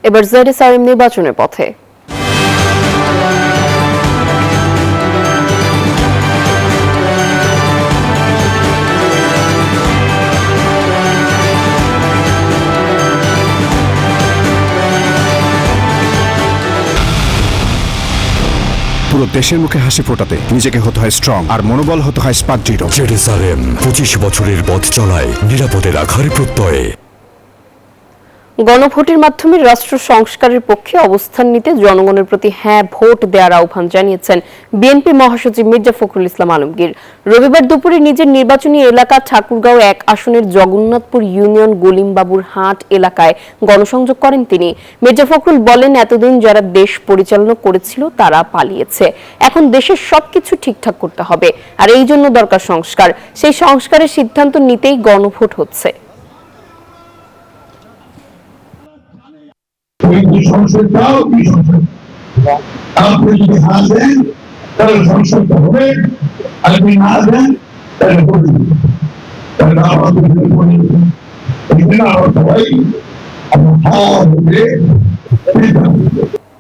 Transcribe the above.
এবার জেডএসআরএম নির্বাচনের পথে। পুরো দেশের মুখে হাসি ফোটাতে নিজেকে হতে হয় স্ট্রং, আর মনোবল হতে হয় স্পার্ক দৃঢ়। জেডএসআরএম 25 বছরের পথ চলায় নিরাপদে রাখার প্রত্যয়ে। গণভোটের মাধ্যমে রাষ্ট্র সংস্কারের পক্ষে অবস্থান নিতে জনগণের প্রতি হ্যাঁ ভোট দেওয়ার আহ্বান জানিয়েছেন বিএনপি মহাসচিব মির্জা ফখরুল ইসলাম আলমগীর। রবিবার দুপুরে নিজের নির্বাচনী এলাকা ঠাকুরগাঁও 1 আসনের জগন্নাথপুর ইউনিয়ন গলিমবাবুর হাট এলাকায় গণসংযোগ করেন তিনি। মির্জা ফখরুল বলেন, এতদিন যারা দেশ পরিচালনা করেছিল তারা পালিয়েছে, এখন দেশের সবকিছু ঠিকঠাক করতে হবে, আর এই জন্য দরকার সংস্কার। সেই সংস্কারের সিদ্ধান্ত নিতেই গণভোট হচ্ছে। সংসদটাও কি সংসদ, আপনি যদি হা দেন তাহলে সংসদটা হবে, আর যদি না দেন তাহলে হবে। তাহলে আমাদের সবাই হা হলে